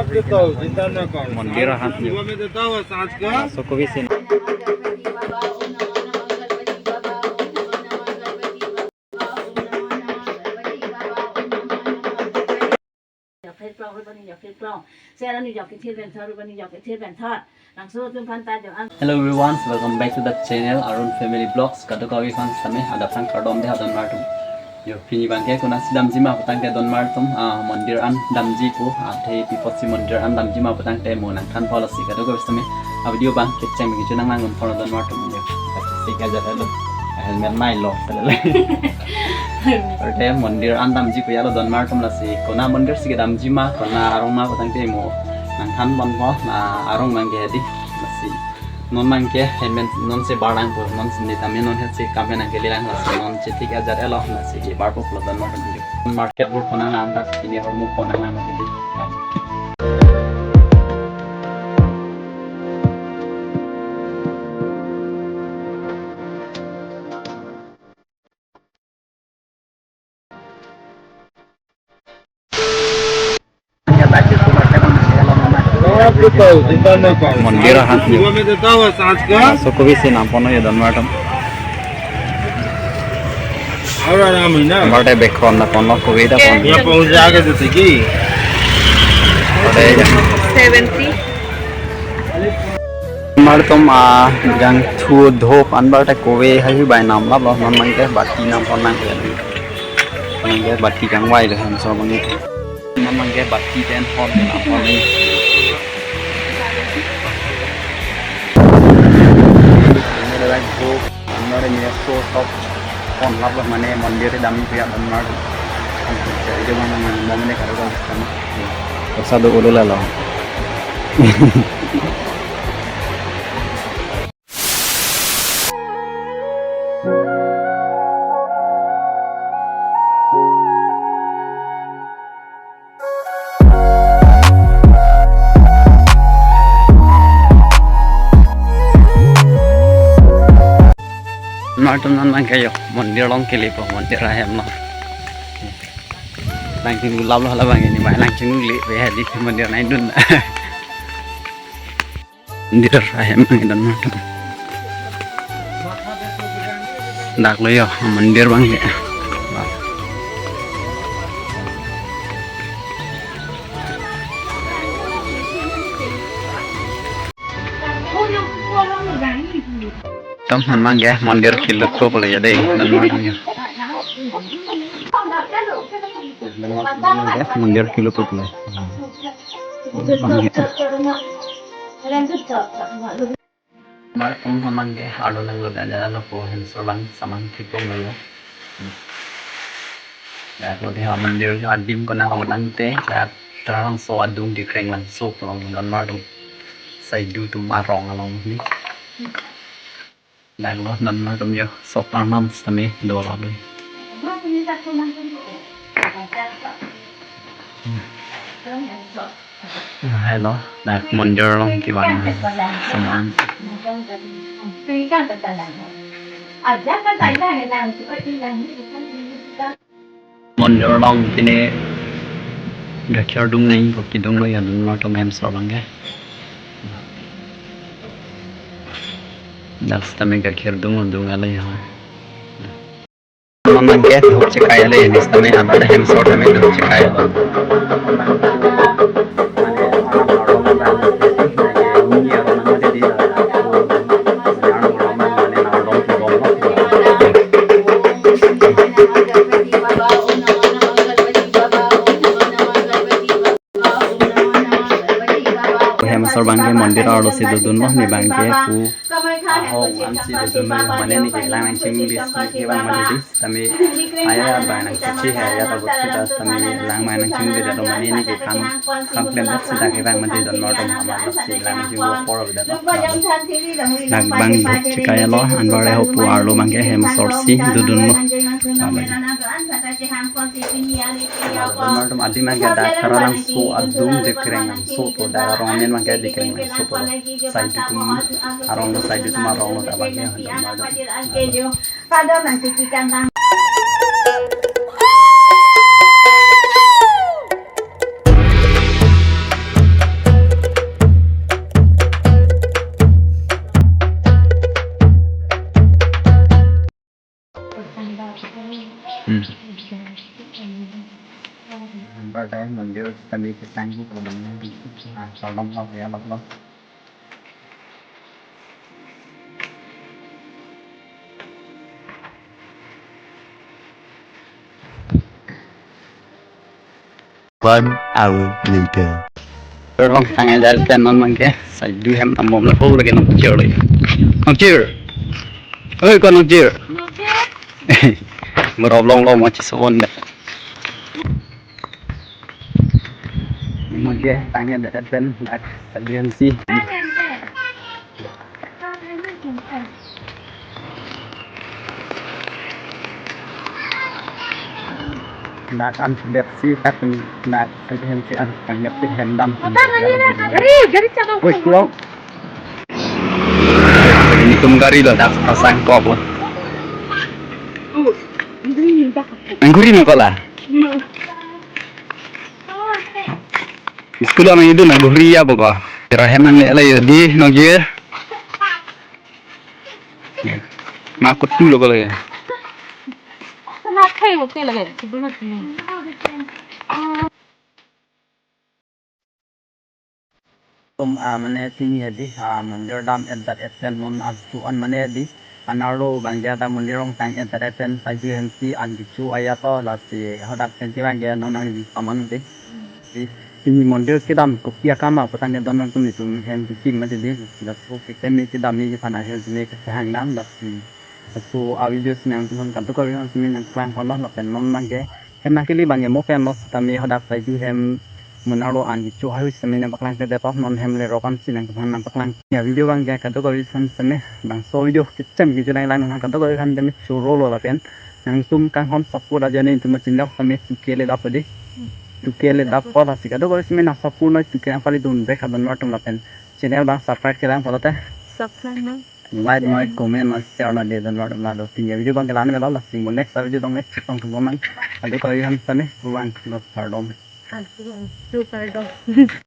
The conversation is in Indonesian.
मंदिर हाथ masuk ke sini. Hello everyone, welcome back to the channel Arun Family Vlogs. Kado kawi kan same ada phan kardom de hadon martum. Yo pini bangke kuna sidam jima patang te don martum mandir an damji ko athe piposi mandir an damji ma patang te monang kan policy kado kawi same video bang keceng begitu nang nang for don martum yo. Pasti kaja halo. Helmet mai lo sele. Arte mandir an damji ko yalo don martum la si kona mandir si damji ma kona arong ma patang te mo nang kan bon ko na arong mangge di masih non mangke helmet non se barang por non se tame non se kamena ke lilang la non se tik ajar elo masih di bar po dan non market por kona nang ta ini hormu kona nang di मंदिर हाथ masuk ke sini nampono ya dan madam हमारे बैकग्राउंड ना कौन लोग को भी था कौन यहाँ पहुँच जाके तो थी अरे 70 हमारे तुम जंग थू धोप अनबर टे कोवे है ही बाय नाम ला लोग मन के बाती नाम कौन ना के बाती जंग वाई ले हम सब बंगे मन के बाती टेन फॉर्म के नाम कौन हमारे मेसो सब कौन लाभ माने मंदिर दामी पिया बनमार जो माने मोमने करो तो सादो उलो ला लो Martum nan kayo mandir long kili po mandir ayam lo langking gulab lo hala bang ini mai langking li be hadi mandir nain dun mandir ayam ngi dan martum dak lo yo mandir bang ya teman mangga mandir kilo ko boleh jadi dan martumnya mandir kilo ko boleh martum mangga ado nang ada lo ko hen solang samang tipo ngelo ya ko dia mandir adim ko na ko nante ya terang so adung di kreng lang so long dan martum sai du tu marong along ni đang lo nằm nó trong giờ sốt ăn mắm sami đồ lắm đi hay lo đặt mình giờ luôn cái bạn xong ăn mình giờ luôn thì nè được cho đúng ngay một cái đúng rồi nó trong em sợ lắm cái das também kakir dung alai ha mama get ho chekaya le nis também amada hem sort também ho chekaya Sor bangke mandir aro si dudun loh ni bangke ku oh an si dudun mana ni kelang ang cing lis ni bang mana dis kami ayah bang ang cici ayah tahu kita kami lang mana cing lis atau mana ni ke kan komplain dat si tak bang mana don lor dom hamar si lang cing lo por dat nak bang duk cikaya loh an bare ho pu arlo bangke hem sor si dudun loh lor dom adi mangke dak karang so adung dekreng so to dak romen mangke dikirim super side itu arong side itu marong tak banyak pada nanti kita Berday Mandir kami kitang salom lo ya lo. One hour later. Orang tangan dari tenan mangke, saya dua hem tamom lah, oh lagi nak cer lagi. Nak cer, oi kau nak cer. Meroblong lo macam sewan dah. Mangke tangan dari ten, nak kalian sih. Nak an bersih tapi nak kalian sih an tangan sih hendam. Woi kau. Ini tumgari lah, dah pasang kau pun. Anggurin kau lah. Sekolah mana itu nak guri apa kau? Terakhir mana lagi di Nogir. Makut dulu kalau ya. Kenapa ya hotel lagi? Sebelum ni. Mana sini di Mandir dam entar esen mon asuan mana di anaro bangja dam Mandirong tang entar esen saji hensi anjicu ayato lasi hadak hensi bangja nonang di aman di ini Mandir kidam kopiah kama petang dan nonang tu ni tu hensi king macam di lasu kita ni kidam ni panah hensi ni kesehang dam lasi lasu awilus ni tu kan tu kau yang sini yang klan kolah lapen non bangja hendak kili bangja mo fen los kami hadak saji hem menaro anjicu harus semina baklang ke depan non hem le rokan sinang kepan baklang ya video bang ya kado kau isan sene bang so video kecem gitu lain lain kado kau kan demi suro lo lapen yang tum kan hon sapu aja nih tum cindak kami tukele dapat deh tukele dapat lah sih kado kau semina sapu no tukele apa itu deh kadan martum lapen channel bang subscribe kira kalau teh Subscribe na. like comment share na deh dan martum lalu tinggal video bang kelan melo lah sing next video dong next tong tong man kado kau isan sene buang lo pardon Super dog.